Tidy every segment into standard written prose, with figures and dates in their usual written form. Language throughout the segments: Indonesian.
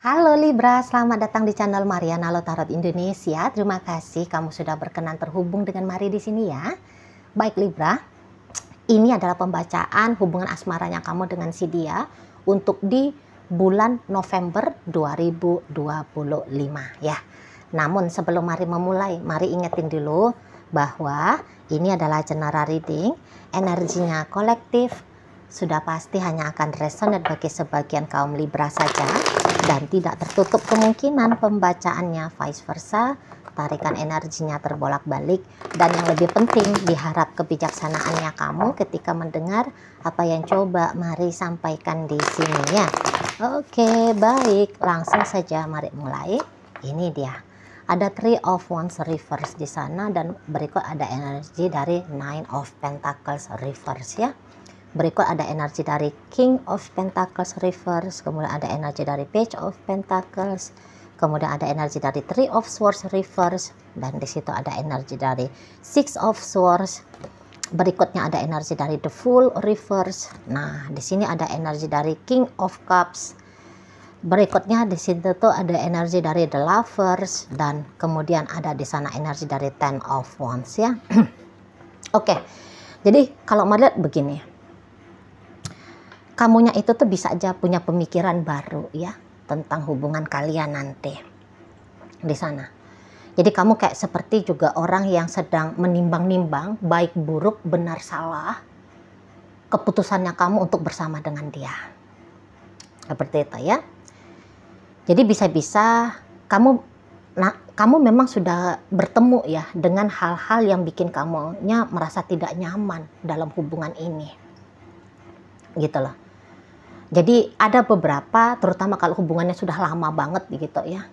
Halo Libra, selamat datang di channel Mariana Tarot Indonesia. Terima kasih kamu sudah berkenan terhubung dengan Mari di sini ya. Baik Libra, ini adalah pembacaan hubungan asmaranya kamu dengan si dia untuk di bulan November 2025 ya. Namun sebelum Mari memulai, Mari ingetin dulu bahwa ini adalah general reading, energinya kolektif, sudah pasti hanya akan resonate bagi sebagian kaum Libra saja dan tidak tertutup kemungkinan pembacaannya vice versa, tarikan energinya terbolak-balik, dan yang lebih penting diharap kebijaksanaannya kamu ketika mendengar apa yang coba Mari sampaikan di sini ya. Oke, baik, langsung saja mari mulai. Ini dia. Ada Three of Wands reverse di sana dan berikut ada energi dari Nine of Pentacles reverse ya. Berikut ada energi dari King of Pentacles reverse, kemudian ada energi dari Page of Pentacles, kemudian ada energi dari Three of Swords reverse, dan di situ ada energi dari Six of Swords. Berikutnya ada energi dari The Fool reverse. Nah, di sini ada energi dari King of Cups. Berikutnya di situ tuh ada energi dari The Lovers, dan kemudian ada di sana energi dari Ten of Wands ya. Oke. Jadi kalau melihat begini, kamunya itu tuh bisa aja punya pemikiran baru ya tentang hubungan kalian nanti di sana. Jadi kamu kayak seperti juga orang yang sedang menimbang-nimbang baik buruk benar salah keputusannya kamu untuk bersama dengan dia. Seperti itu ya. Jadi bisa-bisa kamu memang sudah bertemu ya dengan hal-hal yang bikin kamunya merasa tidak nyaman dalam hubungan ini. Gitu loh. Jadi ada beberapa, terutama kalau hubungannya sudah lama banget gitu ya.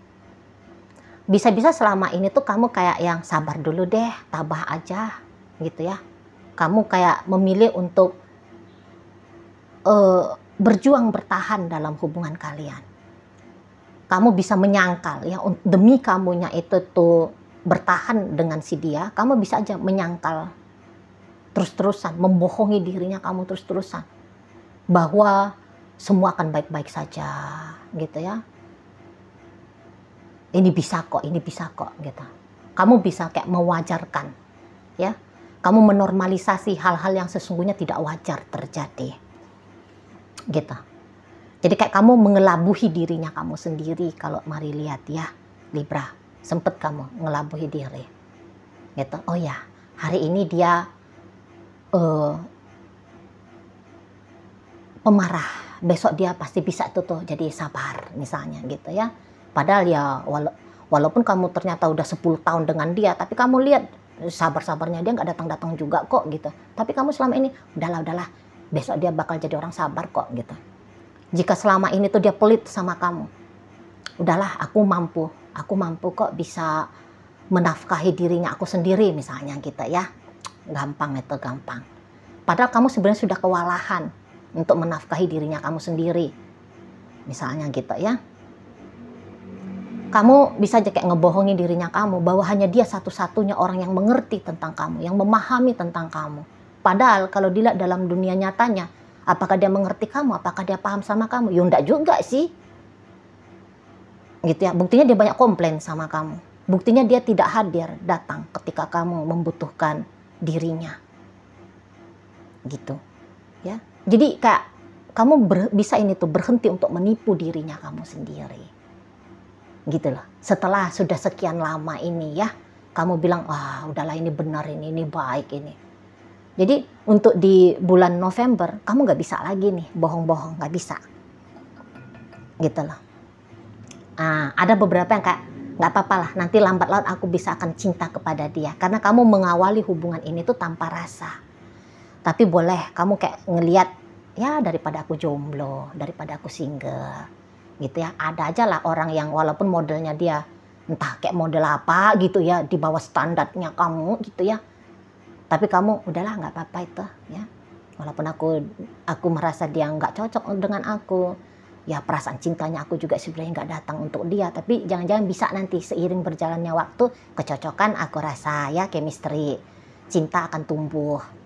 Bisa-bisa selama ini tuh kamu kayak yang sabar dulu deh, tabah aja gitu ya. Kamu kayak memilih untuk berjuang bertahan dalam hubungan kalian. Kamu bisa menyangkal ya, demi kamunya itu tuh bertahan dengan si dia, kamu bisa aja menyangkal terus-terusan, membohongi dirinya kamu terus-terusan bahwa semua akan baik-baik saja gitu ya. Ini bisa kok gitu. Kamu bisa kayak mewajarkan ya. Kamu menormalisasi hal-hal yang sesungguhnya tidak wajar terjadi. Gitu. Jadi kayak kamu mengelabuhi dirinya kamu sendiri kalau Mari lihat ya, Libra. Sempet kamu ngelabuhi diri. Gitu. Oh ya, hari ini dia pemarah. Besok dia pasti bisa tuh jadi sabar misalnya gitu ya. Padahal ya walaupun kamu ternyata udah 10 tahun dengan dia, tapi kamu lihat sabar-sabarnya dia nggak datang-datang juga kok gitu. Tapi kamu selama ini udahlah, besok dia bakal jadi orang sabar kok gitu. Jika selama ini tuh dia pelit sama kamu, udahlah aku mampu kok bisa menafkahi dirinya aku sendiri misalnya gitu ya. Gampang. Padahal kamu sebenarnya sudah kewalahan untuk menafkahi dirinya kamu sendiri. Misalnya gitu ya. Kamu bisa aja kayak ngebohongin dirinya kamu bahwa hanya dia satu-satunya orang yang mengerti tentang kamu, yang memahami tentang kamu. Padahal kalau dilihat dalam dunia nyatanya, apakah dia mengerti kamu? Apakah dia paham sama kamu? Ya enggak juga sih. Gitu ya. Buktinya dia banyak komplain sama kamu. Buktinya dia tidak hadir datang ketika kamu membutuhkan dirinya. Gitu. Ya. Jadi kayak kamu bisa ini tuh berhenti untuk menipu dirinya kamu sendiri. Gitu loh. Setelah sudah sekian lama ini ya, kamu bilang, wah udahlah ini benar ini baik ini. Jadi untuk di bulan November, kamu nggak bisa lagi nih bohong-bohong, nggak bisa. Gitu loh. Nah, ada beberapa yang kayak, nggak apa-apa lah, nanti lambat laun aku bisa akan cinta kepada dia. Karena kamu mengawali hubungan ini tuh tanpa rasa. Tapi boleh kamu kayak ngelihat, ya daripada aku jomblo, daripada aku single, gitu ya. Ada aja lah orang yang walaupun modelnya dia entah kayak model apa gitu ya, di bawah standarnya kamu gitu ya. Tapi kamu udahlah nggak apa-apa itu ya. Walaupun aku merasa dia nggak cocok dengan aku, ya perasaan cintanya aku juga sebenarnya nggak datang untuk dia. Tapi jangan-jangan bisa nanti seiring berjalannya waktu, kecocokan aku rasa ya, chemistry, cinta akan tumbuh.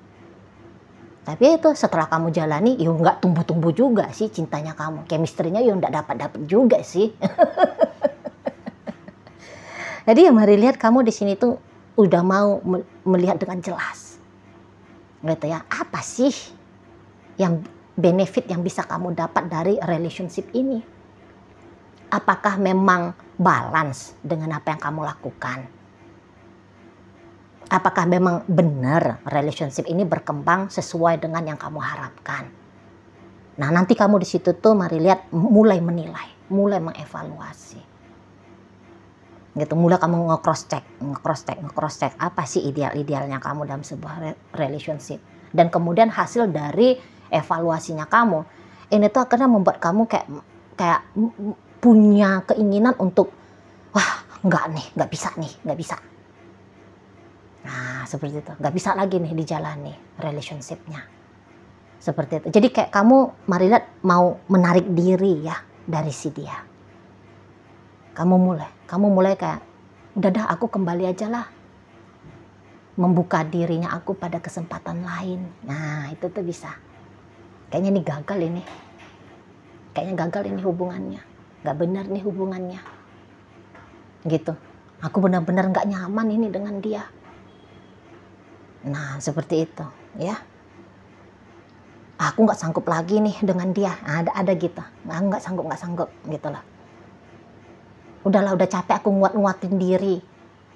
Tapi ya itu setelah kamu jalani, ya nggak tumbuh-tumbuh juga sih cintanya kamu. Chemistry-nya ya nggak dapat-dapat juga sih. Jadi ya mari lihat kamu di sini tuh udah mau melihat dengan jelas. Gitu ya, apa sih yang benefit yang bisa kamu dapat dari relationship ini? Apakah memang balance dengan apa yang kamu lakukan? Apakah memang benar relationship ini berkembang sesuai dengan yang kamu harapkan? Nah, nanti kamu di situ tuh mari lihat mulai menilai, mulai mengevaluasi. Gitu, mulai kamu nge-cross check apa sih idealnya kamu dalam sebuah relationship. Dan kemudian hasil dari evaluasinya kamu, ini tuh akhirnya membuat kamu kayak punya keinginan untuk, wah, nggak bisa. Nah, seperti itu. Nggak bisa lagi nih dijalani relationship-nya. Seperti itu. Jadi kayak kamu, mari lihat, mau menarik diri ya dari si dia. Kamu mulai kayak, udah dah aku kembali aja lah. Membuka dirinya aku pada kesempatan lain. Nah, itu tuh bisa. Kayaknya ini gagal ini. Kayaknya gagal ini hubungannya. Nggak benar nih hubungannya. Gitu. Aku benar-benar nggak nyaman ini dengan dia. Nah, seperti itu, ya. Aku nggak sanggup lagi nih dengan dia. Ada gitu. Nggak sanggup, gitu loh. Udahlah, udah capek aku nguatin diri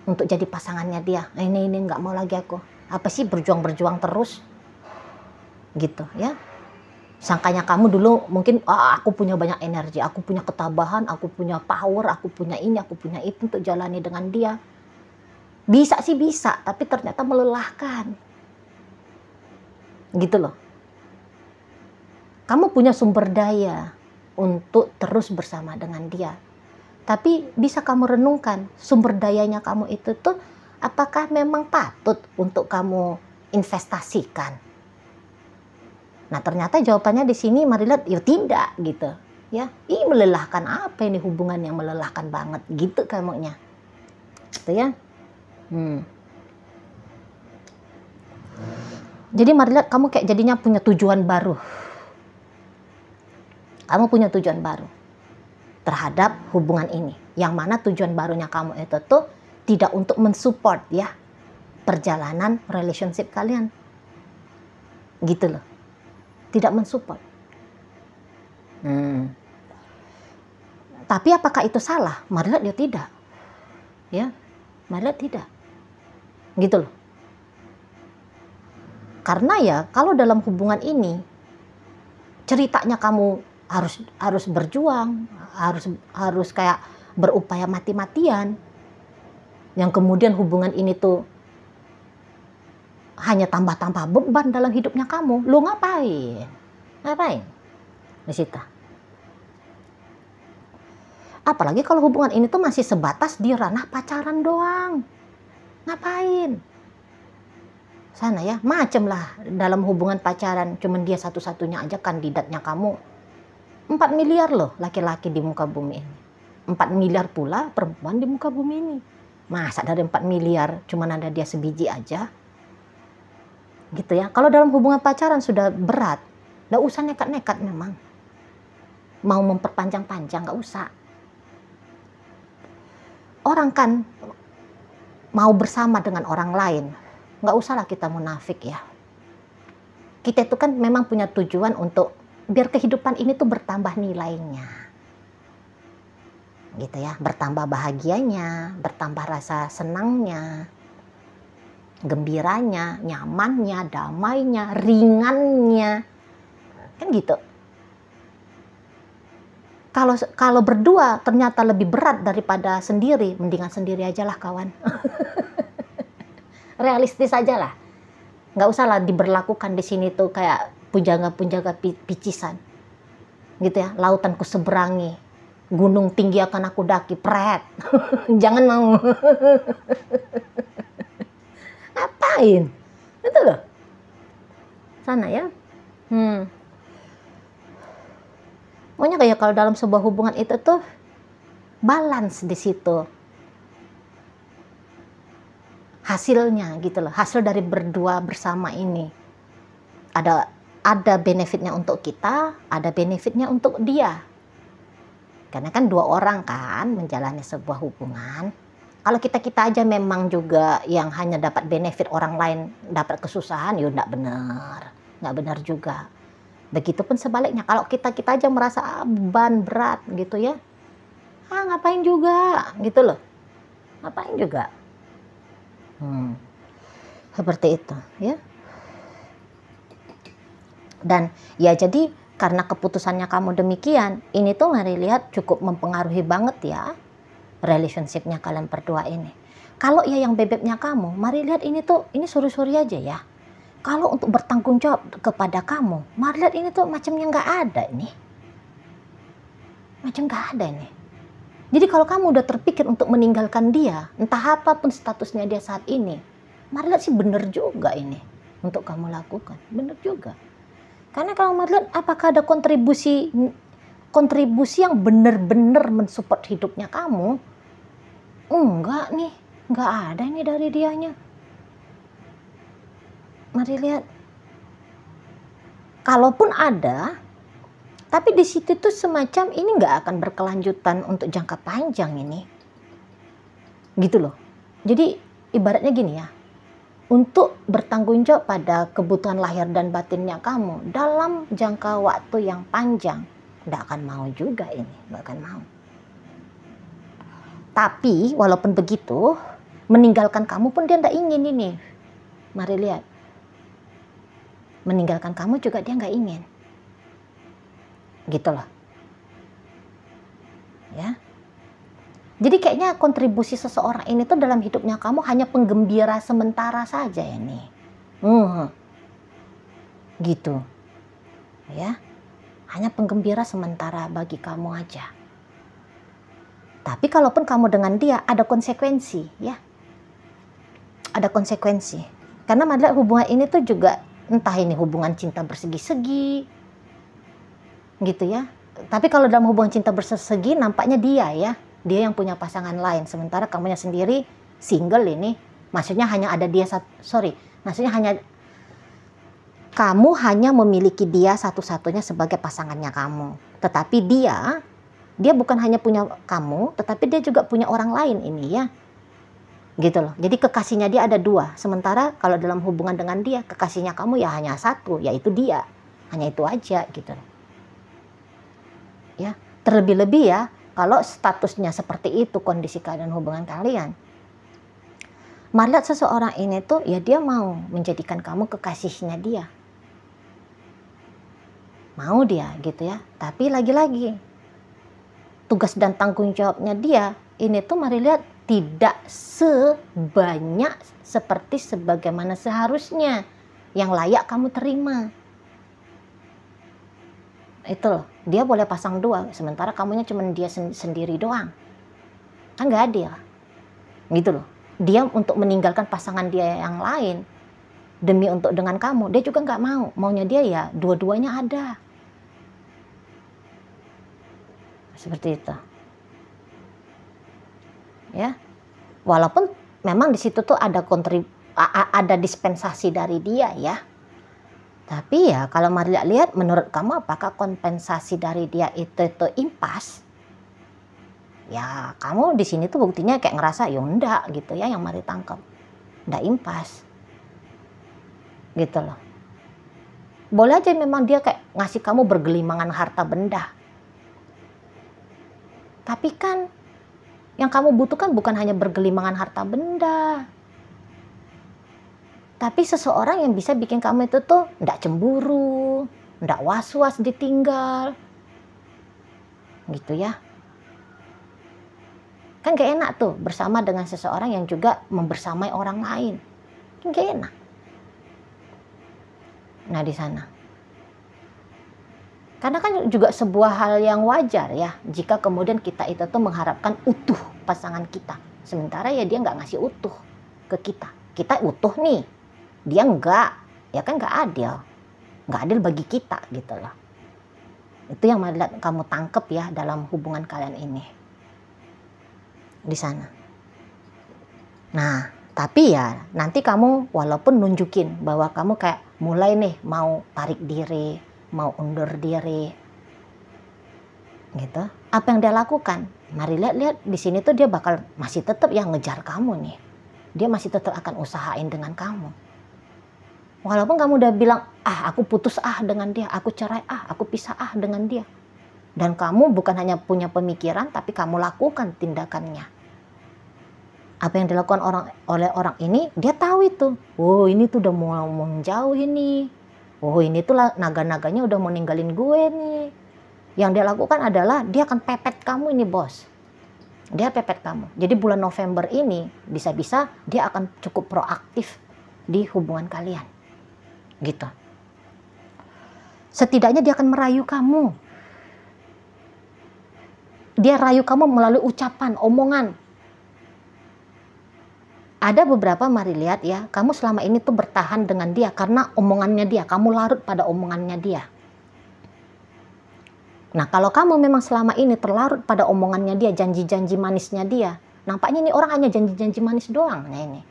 untuk jadi pasangannya dia. Ini nggak mau lagi aku. Apa sih berjuang terus? Gitu, ya. Sangkanya kamu dulu mungkin, aku punya banyak energi, aku punya ketabahan, aku punya power, aku punya ini, aku punya itu untuk jalani dengan dia. Bisa sih bisa, tapi ternyata melelahkan. Gitu loh. Kamu punya sumber daya untuk terus bersama dengan dia. Tapi bisa kamu renungkan, sumber dayanya kamu itu tuh apakah memang patut untuk kamu investasikan? Nah, ternyata jawabannya di sini mari lihat, ya tidak gitu. Ya, ih melelahkan apa ini, hubungan yang melelahkan banget gitu kamunya. Gitu ya. Jadi mari lihat, kamu kayak jadinya punya tujuan baru. Kamu punya tujuan baru terhadap hubungan ini. Yang mana tujuan barunya kamu itu tuh tidak untuk mensupport ya perjalanan relationship kalian. Gitu loh. Tidak mensupport. Tapi apakah itu salah? Mari lihat, ya tidak. Ya, mari lihat tidak. Gitu loh. Karena ya kalau dalam hubungan ini ceritanya kamu harus berjuang, harus kayak berupaya mati-matian, yang kemudian hubungan ini tuh hanya tambah-tambah beban dalam hidupnya kamu. Lu ngapain di situ? Apalagi kalau hubungan ini tuh masih sebatas di ranah pacaran doang. Ngapain? Sana ya, macem lah dalam hubungan pacaran. Cuman dia satu-satunya aja kandidatnya kamu. 4 miliar loh laki-laki di muka bumi ini. 4 miliar pula perempuan di muka bumi ini. Masa dari 4 miliar cuman ada dia sebiji aja? Gitu ya. Kalau dalam hubungan pacaran sudah berat, nggak usah nekat-nekat memang. Mau memperpanjang-panjang, nggak usah. Orang kan mau bersama dengan orang lain, nggak usahlah kita munafik ya. Kita itu kan memang punya tujuan untuk biar kehidupan ini tuh bertambah nilainya. Gitu ya, bertambah bahagianya, bertambah rasa senangnya, gembiranya, nyamannya, damainya, ringannya. Kan gitu. Kalau berdua ternyata lebih berat daripada sendiri, mendingan sendiri aja lah kawan. Realistis aja lah. Nggak usah lah diberlakukan di sini tuh kayak punjaga-punjaga picisan. Gitu ya, lautan ku seberangi, gunung tinggi akan aku daki, pret. Jangan mau. Ngapain? Itu loh. Sana ya. Pokoknya kayak kalau dalam sebuah hubungan itu tuh balance di situ. Hasilnya gitu loh, hasil dari berdua bersama ini. ada benefitnya untuk kita, ada benefitnya untuk dia. Karena kan dua orang kan menjalani sebuah hubungan. Kalau kita aja memang juga yang hanya dapat benefit, orang lain dapat kesusahan, ya nggak benar juga. Begitupun sebaliknya, kalau kita aja merasa beban berat gitu ya, ngapain juga gitu loh, ngapain juga. Seperti itu ya. Dan ya jadi karena keputusannya kamu demikian, ini tuh mari lihat cukup mempengaruhi banget ya relationship-nya kalian berdua ini. Kalau ya yang bebeknya kamu, mari lihat ini suri-suri aja ya. Kalau untuk bertanggung jawab kepada kamu, mari lihat ini tuh macamnya nggak ada ini. Macam nggak ada ini. Jadi kalau kamu udah terpikir untuk meninggalkan dia, entah apapun statusnya dia saat ini, mari lihat sih bener juga ini untuk kamu lakukan. Bener juga. Karena kalau mari lihat apakah ada kontribusi yang benar-benar mensupport hidupnya kamu? Enggak nih, enggak ada nih dari dianya. Mari lihat. Kalaupun ada, tapi di situ tuh semacam ini enggak akan berkelanjutan untuk jangka panjang ini. Gitu loh. Jadi ibaratnya gini ya. Untuk bertanggung jawab pada kebutuhan lahir dan batinnya kamu dalam jangka waktu yang panjang, enggak akan mau juga ini, enggak akan mau. Tapi walaupun begitu, meninggalkan kamu pun dia tidak ingin ini. Mari lihat. Meninggalkan kamu juga dia nggak ingin. Gitu loh. Ya. Jadi kayaknya kontribusi seseorang ini tuh dalam hidupnya kamu hanya penggembira sementara saja ini. Gitu. Ya. Hanya penggembira sementara bagi kamu aja. Tapi kalaupun kamu dengan dia ada konsekuensi, ya. Ada konsekuensi. Karena madlah hubungan ini tuh juga entah ini hubungan cinta bersegi-segi. Gitu ya. Tapi kalau dalam hubungan cinta bersegi nampaknya dia ya. Dia yang punya pasangan lain. Sementara kamunya sendiri single ini. Maksudnya hanya ada dia maksudnya kamu hanya memiliki dia satu-satunya sebagai pasangannya kamu. Tetapi dia bukan hanya punya kamu, tetapi dia juga punya orang lain ini ya. Gitu loh. Jadi kekasihnya dia ada dua. Sementara kalau dalam hubungan dengan dia, kekasihnya kamu ya hanya satu, yaitu dia. Hanya itu aja gitu. Ya, terlebih-lebih ya, kalau statusnya seperti itu kondisi keadaan hubungan kalian. Melihat seseorang ini tuh ya dia mau menjadikan kamu kekasihnya dia. Mau dia gitu ya. Tapi lagi-lagi tugas dan tanggung jawabnya dia ini tuh mari lihat tidak sebanyak seperti sebagaimana seharusnya yang layak kamu terima. Itu loh, dia boleh pasang dua sementara kamunya cuma dia sendiri doang. Kan gak adil. Gitu loh. Dia untuk meninggalkan pasangan dia yang lain demi untuk dengan kamu, dia juga gak mau. Maunya dia ya dua-duanya ada. Seperti itu. Ya. Walaupun memang di situ tuh ada dispensasi dari dia ya. Tapi ya kalau Maria lihat menurut kamu apakah kompensasi dari dia itu impas? Ya kamu di sini tuh buktinya kayak ngerasa ya enggak gitu ya yang Maria tangkap. Enggak impas. Gitu loh. Boleh aja memang dia kayak ngasih kamu bergelimangan harta benda. Tapi kan yang kamu butuhkan bukan hanya bergelimangan harta benda. Tapi seseorang yang bisa bikin kamu itu tuh enggak cemburu, enggak was-was ditinggal. Gitu ya. Kan gak enak tuh bersama dengan seseorang yang juga membersamai orang lain. Kan gak enak. Nah di sana. Karena kan juga sebuah hal yang wajar ya jika kemudian kita itu tuh mengharapkan utuh pasangan kita. Sementara ya dia nggak ngasih utuh ke kita. Kita utuh nih, dia enggak. Ya kan nggak adil. Nggak adil bagi kita gitu loh. Itu yang kamu tangkep ya dalam hubungan kalian ini. Di sana. Nah, tapi ya nanti kamu walaupun nunjukin bahwa kamu kayak mulai nih mau tarik diri, mau undur diri, gitu. Apa yang dia lakukan? Mari lihat di sini tuh dia bakal masih tetap yang ngejar kamu nih. Dia masih tetap akan usahain dengan kamu. Walaupun kamu udah bilang, aku putus dengan dia, aku cerai aku pisah dengan dia. Dan kamu bukan hanya punya pemikiran, tapi kamu lakukan tindakannya. Apa yang dilakukan oleh orang ini, dia tahu itu. Oh, ini tuh udah mau menjauh ini. Oh, ini tuh naga-naganya udah mau ninggalin gue nih. Yang dia lakukan adalah dia akan pepet kamu ini, bos. Dia pepet kamu. Jadi bulan November ini bisa-bisa dia akan cukup proaktif di hubungan kalian. Gitu. Setidaknya dia akan merayu kamu. Dia rayu kamu melalui ucapan, omongan. Ada beberapa, mari lihat ya, kamu selama ini tuh bertahan dengan dia karena omongannya dia, kamu larut pada omongannya dia. Nah, kalau kamu memang selama ini terlarut pada omongannya dia, janji-janji manisnya dia, nampaknya ini orang hanya janji-janji manis doang. Nah ini.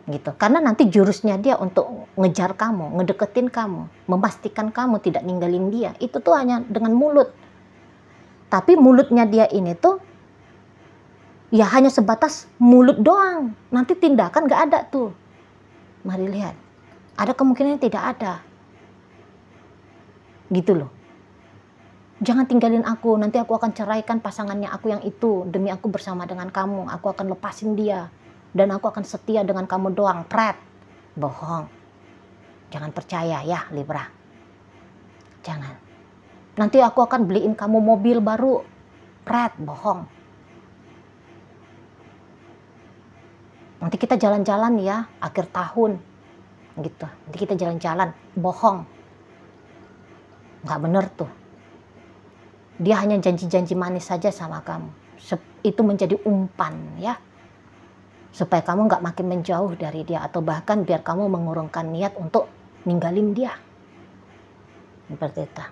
Gitu. Karena nanti jurusnya dia untuk ngejar kamu, ngedeketin kamu, memastikan kamu tidak ninggalin dia, itu tuh hanya dengan mulut. Tapi mulutnya dia ini tuh ya hanya sebatas mulut doang. Nanti tindakan gak ada tuh. Mari lihat. Ada kemungkinan tidak ada. Gitu loh. Jangan tinggalin aku, nanti aku akan ceraikan pasangannya aku yang itu. Demi aku bersama dengan kamu, aku akan lepasin dia. Dan aku akan setia dengan kamu doang. Pret. Bohong. Jangan percaya ya, Libra. Jangan. Nanti aku akan beliin kamu mobil baru. Pret. Bohong. Nanti kita jalan-jalan ya, akhir tahun. Gitu. Nanti kita jalan-jalan. Bohong. Nggak bener tuh. Dia hanya janji-janji manis saja sama kamu. Itu menjadi umpan ya. Supaya kamu nggak makin menjauh dari dia. Atau bahkan biar kamu mengurungkan niat untuk ninggalin dia. Seperti itu.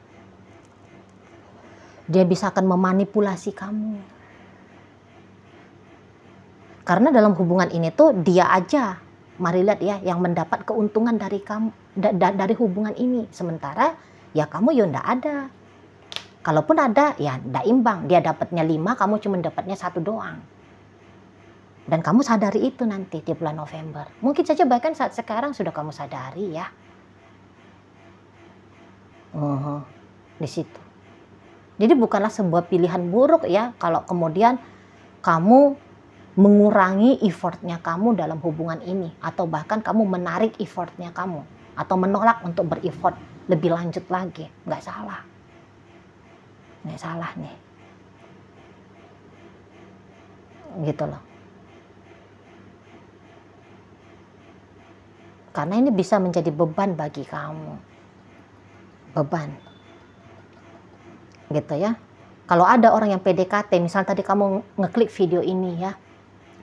Dia bisa akan memanipulasi kamu. Karena dalam hubungan ini tuh dia aja, mari lihat ya, yang mendapat keuntungan dari kamu, dari hubungan ini. Sementara ya kamu ya ndak ada. Kalaupun ada ya ndak imbang. Dia dapatnya 5, kamu cuma dapatnya 1 doang. Dan kamu sadari itu nanti di bulan November. Mungkin saja bahkan saat sekarang sudah kamu sadari ya. Di situ. Jadi bukanlah sebuah pilihan buruk ya kalau kemudian kamu mengurangi effortnya kamu dalam hubungan ini. Atau bahkan kamu menarik effortnya kamu. Atau menolak untuk bereffort lebih lanjut lagi. Nggak salah. Nggak salah nih. Gitu loh. Karena ini bisa menjadi beban bagi kamu. Beban. Gitu ya. Kalau ada orang yang PDKT, misal tadi kamu ngeklik video ini ya.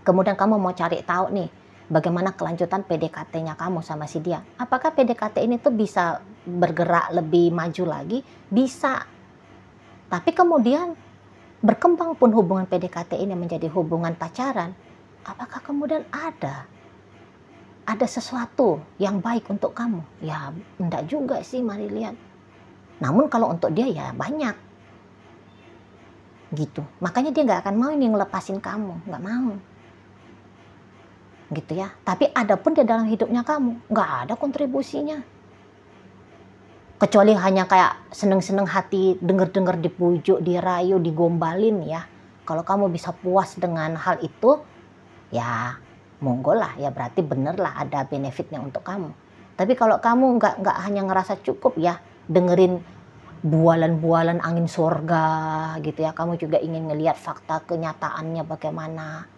Kemudian kamu mau cari tahu nih, bagaimana kelanjutan PDKT-nya kamu sama si dia. Apakah PDKT ini tuh bisa bergerak lebih maju lagi? Bisa. Tapi kemudian berkembang pun hubungan PDKT ini menjadi hubungan pacaran. Apakah kemudian ada sesuatu yang baik untuk kamu? Ya enggak juga sih, mari lihat. Namun kalau untuk dia ya banyak. Gitu. Makanya dia nggak akan mau ini ngelepasin kamu. Nggak mau. Gitu ya. Tapi ada pun di dalam hidupnya kamu. Nggak ada kontribusinya. Kecuali hanya kayak seneng-seneng hati, denger-denger dipujuk, dirayu, digombalin ya. Kalau kamu bisa puas dengan hal itu, ya monggo lah, ya berarti bener lah ada benefitnya untuk kamu. Tapi kalau kamu nggak hanya ngerasa cukup ya dengerin bualan-bualan angin surga gitu ya, kamu juga ingin ngelihat fakta kenyataannya bagaimana.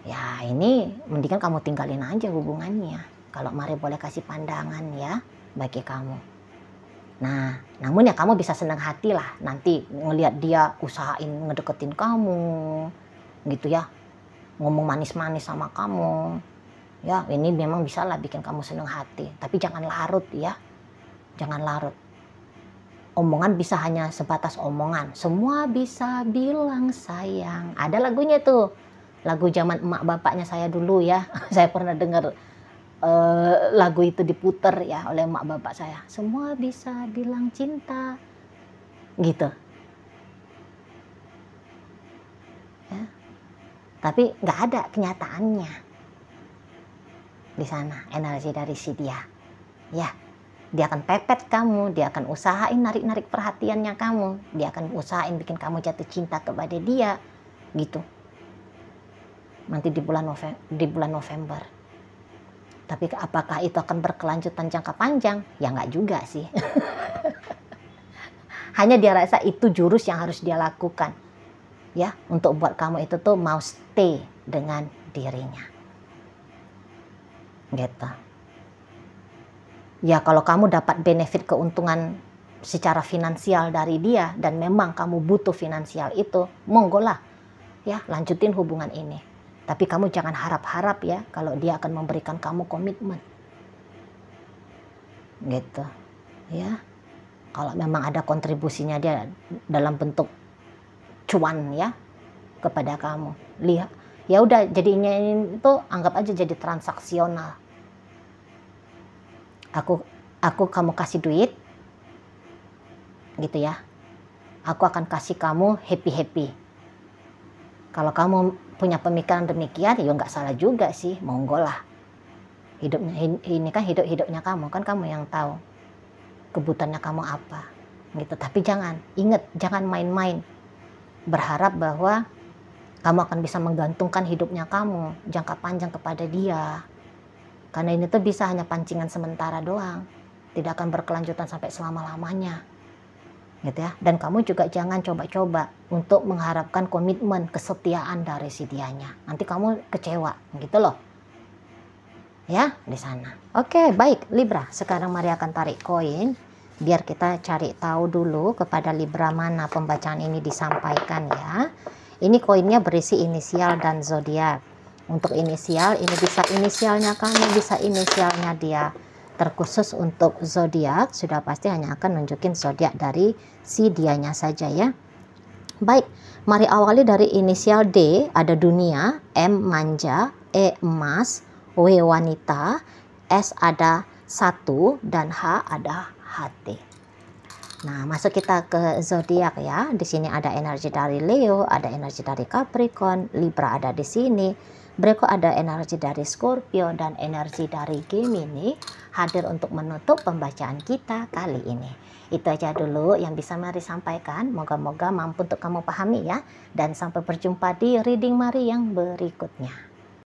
Ya ini mendingan kamu tinggalin aja hubungannya. Kalau Mari boleh kasih pandangan ya bagi kamu. Nah, namun ya kamu bisa senang hati lah nanti ngelihat dia usahain ngedeketin kamu gitu ya. Ngomong manis-manis sama kamu. Ya, ini memang bisa lah bikin kamu senang hati. Tapi jangan larut ya. Jangan larut. Omongan bisa hanya sebatas omongan. Semua bisa bilang sayang. Ada lagunya tuh. Lagu zaman emak bapaknya saya dulu ya. Saya pernah dengar lagu itu diputer ya oleh emak bapak saya. Semua bisa bilang cinta, gitu. Ya. Tapi nggak ada kenyataannya di sana energi dari si dia. Ya, dia akan pepet kamu, dia akan usahain narik-narik perhatiannya kamu, dia akan usahain bikin kamu jatuh cinta kepada dia, gitu. Nanti di bulan November. Tapi apakah itu akan berkelanjutan jangka panjang? Ya nggak juga sih. Hanya dia rasa itu jurus yang harus dia lakukan, ya, untuk buat kamu itu tuh mau stay dengan dirinya, gitu. Ya kalau kamu dapat benefit keuntungan secara finansial dari dia dan memang kamu butuh finansial itu, monggo lah, ya, lanjutin hubungan ini. Tapi kamu jangan harap-harap ya kalau dia akan memberikan kamu komitmen, gitu, ya. Kalau memang ada kontribusinya dia dalam bentuk cuan ya kepada kamu, lihat, ya udah, jadinya itu anggap aja jadi transaksional. Aku kamu kasih duit, gitu ya. Aku akan kasih kamu happy. Kalau kamu punya pemikiran demikian, ya nggak salah juga sih, monggo lah. Hidupnya ini kan hidupnya kamu, kan kamu yang tahu kebutuhannya kamu apa, gitu. Tapi ingat, jangan main-main berharap bahwa kamu akan bisa menggantungkan hidupnya kamu jangka panjang kepada dia. Karena ini tuh bisa hanya pancingan sementara doang, tidak akan berkelanjutan sampai selama-lamanya, gitu ya. Dan kamu juga jangan coba-coba untuk mengharapkan komitmen kesetiaan dari si dianya. Nanti kamu kecewa, gitu loh, ya, di sana. Oke, baik Libra. Sekarang mari akan tarik koin, biar kita cari tahu dulu kepada Libra mana pembacaan ini disampaikan ya. Ini koinnya berisi inisial dan zodiak. Untuk inisial, ini bisa inisialnya kamu, bisa inisialnya dia. Terkhusus untuk zodiak, sudah pasti hanya akan nunjukin zodiak dari si dianya saja ya. Baik, mari awali dari inisial D, ada dunia, M manja, E emas, W wanita, S ada 1, dan H ada hati. Nah, masuk kita ke zodiak ya. Di sini ada energi dari Leo, ada energi dari Capricorn, Libra ada di sini. Berikut ada energi dari Scorpio dan energi dari Gemini hadir untuk menutup pembacaan kita kali ini. Itu aja dulu yang bisa Mari sampaikan. Moga-moga mampu untuk kamu pahami ya. Dan sampai berjumpa di reading Mari yang berikutnya.